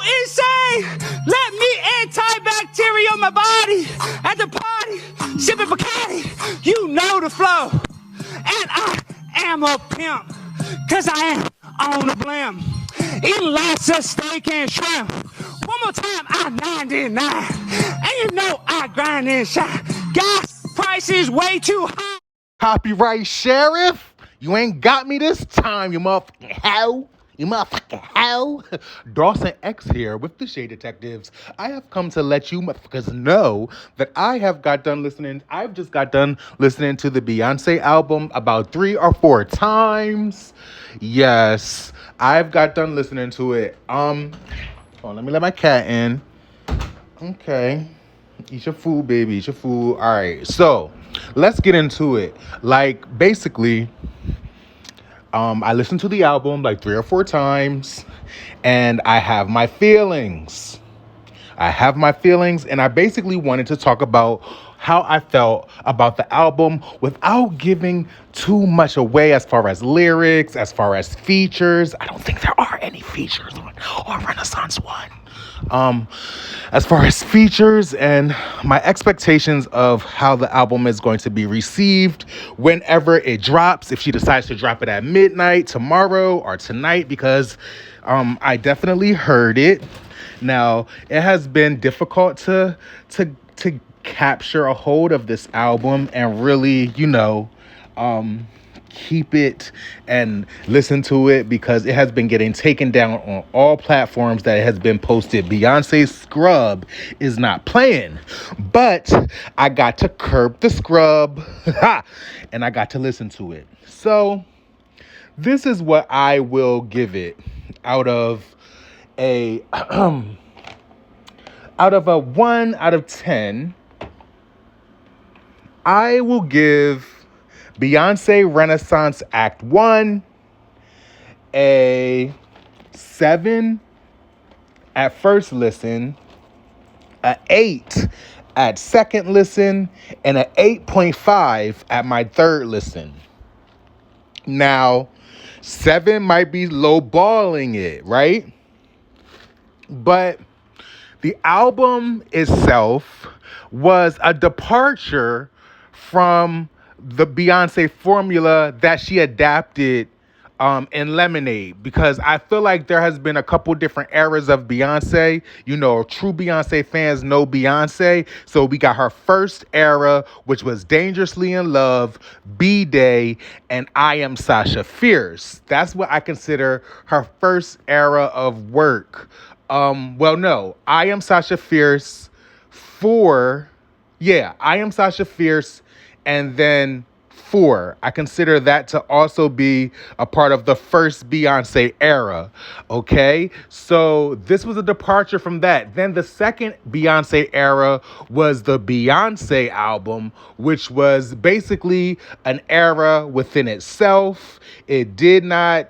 insane. Let me antibacterial my body at the party, sipping Bacardi. You know the flow. And I am a pimp, cause I am on the blim. Eating lots of steak and shrimp. One more time, I 99. And you know I grind and shine. Gas price is way too high. Copyright sheriff, you ain't got me this time, you motherfucking hoe. You motherfucking hoe. Dawson X here with the Shade Detectives. I have come to let you motherfuckers know that I've just got done listening to the Beyonce album about 3 or 4 times. Yes, I've got done listening to it. Hold on, let me let my cat in. Okay. Eat your food, baby. Eat your food. All right. So let's get into it. Like, basically, I listened to the album like 3 or 4 times, and I have my feelings. And I basically wanted to talk about how I felt about the album without giving too much away as far as lyrics, as far as features. I don't think there are any features on Renaissance 1. As far as features and my expectations of how the album is going to be received whenever it drops, if she decides to drop it at midnight tomorrow or tonight, because I definitely heard it. Now, it has been difficult to capture a hold of this album and really, keep it and listen to it, because it has been getting taken down on all platforms that it has been posted. Beyonce's Scrub is not playing, but I got to curb the scrub and I got to listen to it. So this is what I will give it out of a 1 out of 10. I will give Beyonce Renaissance Act 1 a 7 at first listen, a 8 at second listen, and a 8.5 at my third listen. Now, 7 might be lowballing it, right? But the album itself was a departure from the Beyonce formula that she adapted in Lemonade, because I feel like there has been a couple different eras of Beyonce. True Beyonce fans know Beyonce. So we got her first era, which was Dangerously in Love, B-Day, and I Am Sasha Fierce. That's what I consider her first era of work. I Am Sasha Fierce I Am Sasha Fierce, and then 4. I consider that to also be a part of the first Beyonce era. Okay, so this was a departure from that. Then the second Beyonce era was the Beyonce album, which was basically an era within itself. It did not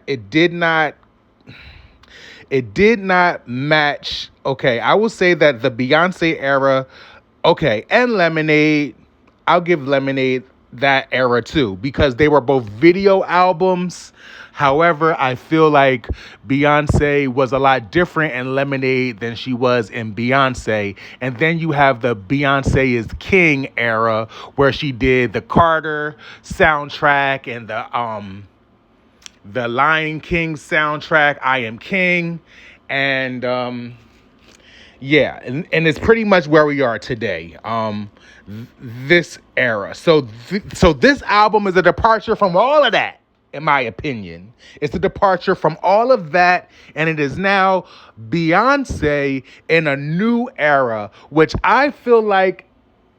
match. Okay, I will say that the Beyonce era, and Lemonade, I'll give Lemonade that era too, because they were both video albums. However, I feel like Beyonce was a lot different in Lemonade than she was in Beyonce. And then you have the Beyonce is King era, where she did the Carter soundtrack and the Lion King soundtrack, I Am King. And and it's pretty much where we are today. This era. So this album is a departure from all of that, in my opinion. It's a departure from all of that, and it is now Beyonce in a new era, which I feel like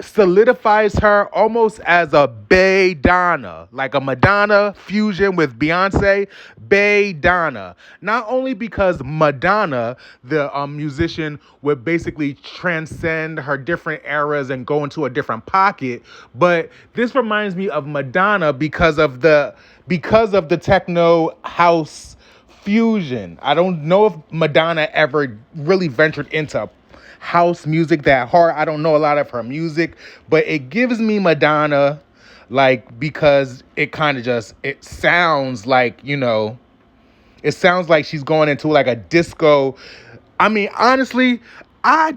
solidifies her almost as a Madonna, like a Madonna fusion with Beyonce. Madonna, not only because Madonna, the musician, would basically transcend her different eras and go into a different pocket, but this reminds me of Madonna because of the techno house fusion. I don't know if Madonna ever really ventured into house music that hard. I don't know a lot of her music, but it gives me Madonna, like, because it kind of just, it sounds like she's going into like a disco I mean, honestly, I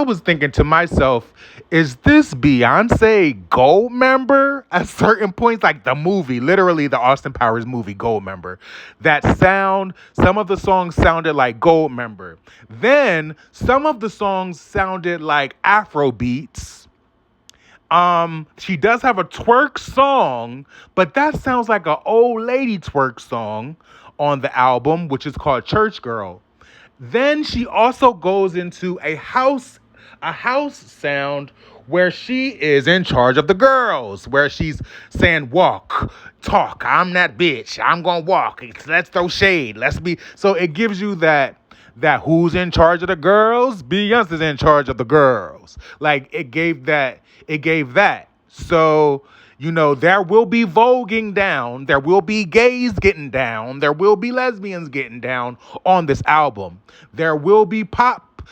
was thinking to myself, is this Beyonce Gold member at certain points? Like the movie, literally the Austin Powers movie, Gold member. Some of the songs sounded like Gold member. Then some of the songs sounded like Afro beats. She does have a twerk song, but that sounds like an old lady twerk song on the album, which is called Church Girl. Then she also goes into a house sound where she is in charge of the girls, where she's saying walk, talk, I'm that bitch, I'm gonna walk, let's throw shade, let's be. So it gives you that who's in charge of the girls? Beyonce's in charge of the girls. Like it gave that. So, there will be voguing down, there will be gays getting down, there will be lesbians getting down on this album. There will be pop,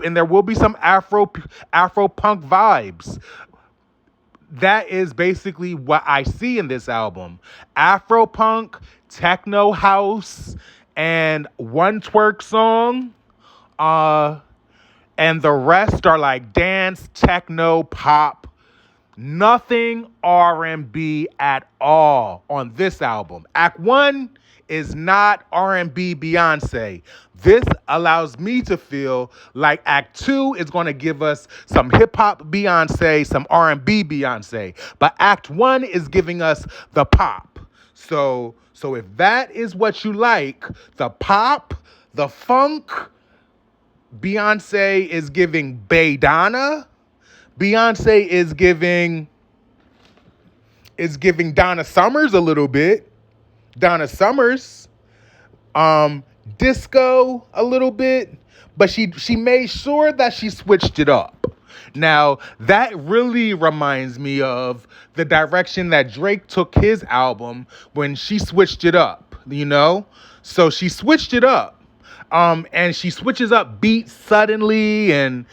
and there will be some Afro punk vibes. That is basically what I see in this album. Afro punk, techno house, and one twerk song. And the rest are like dance, techno, pop. Nothing R&B at all on this album. Act 1 is not R&B Beyonce. This allows me to feel like Act 2 is going to give us some hip-hop Beyonce, some R&B Beyonce. But Act 1 is giving us the pop. So if that is what you like, the pop, the funk, Beyonce is giving Baydonna. Beyonce is giving Donna Summers a little bit. Donna Summers, disco a little bit, but she made sure that she switched it up. Now, that really reminds me of the direction that Drake took his album when she switched it up, So she switched it up. And she switches up beats suddenly, and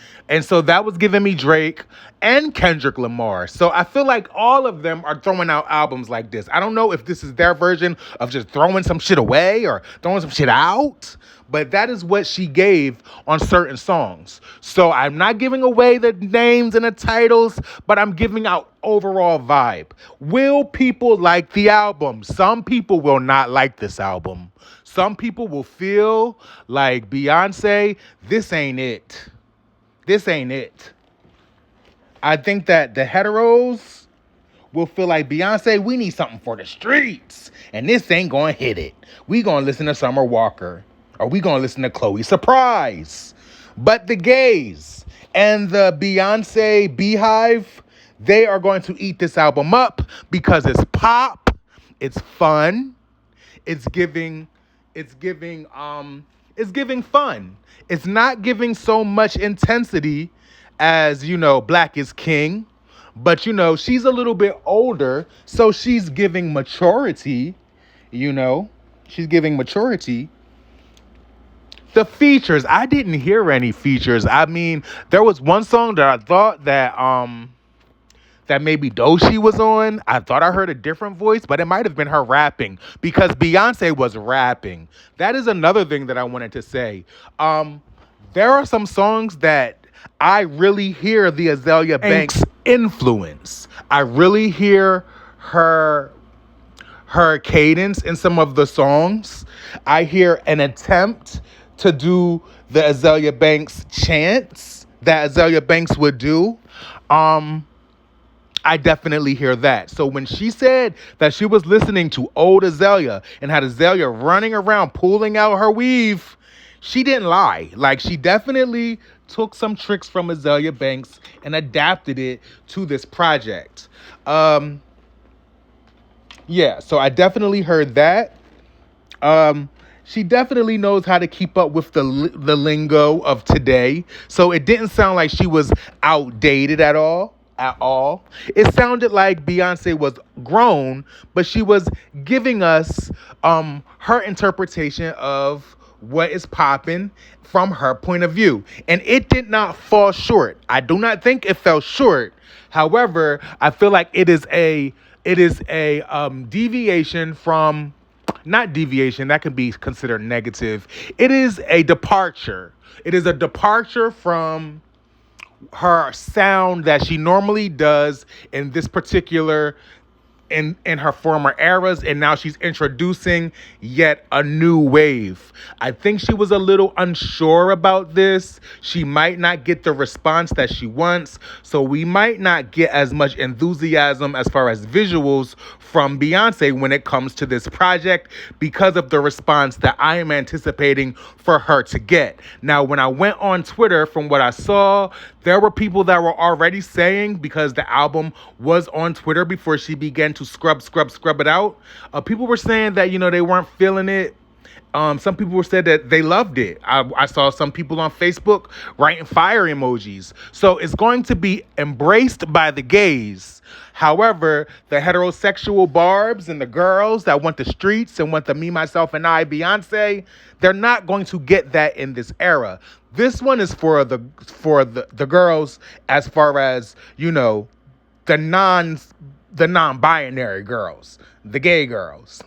so that was giving me Drake and Kendrick Lamar. So I feel like all of them are throwing out albums like this. I don't know if this is their version of just throwing some shit away or throwing some shit out, but that is what she gave on certain songs. So I'm not giving away the names and the titles, but I'm giving out overall vibe. Will people like the album? Some people will not like this album. Some people will feel like, Beyonce, this ain't it. This ain't it. I think that the heteros will feel like, Beyonce, we need something for the streets. And this ain't going to hit it. We going to listen to Summer Walker. Or we going to listen to Chloe Surprise. But the gays and the Beyonce Beehive, they are going to eat this album up because it's pop. It's fun. It's giving fun. It's not giving so much intensity as, Black is King. But, she's a little bit older, so she's giving maturity, She's giving maturity. The features, I didn't hear any features. I mean, there was one song that I thought that maybe Doechii was on. I thought I heard a different voice, but it might have been her rapping because Beyonce was rapping. That is another thing that I wanted to say. There are some songs that I really hear the Azalea Banks influence. I really hear her cadence in some of the songs. I hear an attempt to do the Azalea Banks chants that Azalea Banks would do. I definitely hear that. So when she said that she was listening to old Azalea and had Azalea running around pulling out her weave, she didn't lie. Like, she definitely took some tricks from Azalea Banks and adapted it to this project. So I definitely heard that. She definitely knows how to keep up with the lingo of today. So it didn't sound like she was outdated at all. It sounded like Beyonce was grown, but she was giving us her interpretation of what is popping from her point of view. And it did not fall short. I do not think it fell short. However, I feel like it is a deviation from not deviation, that can be considered negative. It is a departure. It is a departure from her sound that she normally does in this particular in her former eras, and now she's introducing yet a new wave. I think she was a little unsure about this. She might not get the response that she wants, so we might not get as much enthusiasm as far as visuals from Beyonce when it comes to this project because of the response that I am anticipating for her to get. Now, when I went on Twitter, from what I saw, there were people that were already saying, because the album was on Twitter before she began to scrub it out, people were saying that, they weren't feeling it. Some people said that they loved it. I saw some people on Facebook writing fire emojis. So it's going to be embraced by the gays. However, the heterosexual barbs and the girls that want the streets and want the me, myself, and I Beyonce, they're not going to get that in this era. This one is for the girls, as far as, the non-binary girls, the gay girls,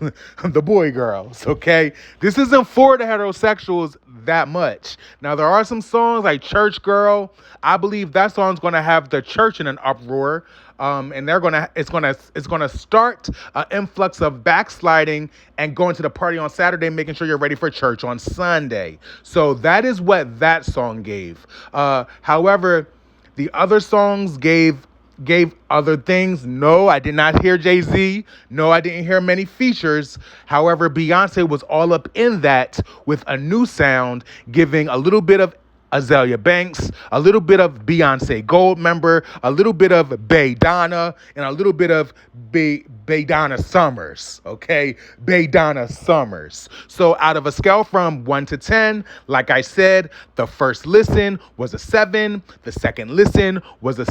the boy girls, okay? This isn't for the heterosexuals that much. Now, there are some songs like Church Girl. I believe that song's going to have the church in an uproar. And it's gonna start an influx of backsliding and going to the party on Saturday, making sure you're ready for church on Sunday. So that is what that song gave. However, the other songs gave other things. No, I did not hear Jay-Z. No, I didn't hear many features. However, Beyonce was all up in that with a new sound, giving a little bit of Azalea Banks, a little bit of Beyonce Goldmember, a little bit of Baydonna, and a little bit of Baydonna Summers, okay? Baydonna Summers. So out of a scale from 1 to 10, like I said, the first listen was a 7, the second listen was a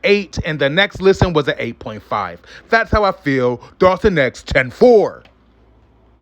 8, and the next listen was an 8.5. That's how I feel. Dawson X 10-4.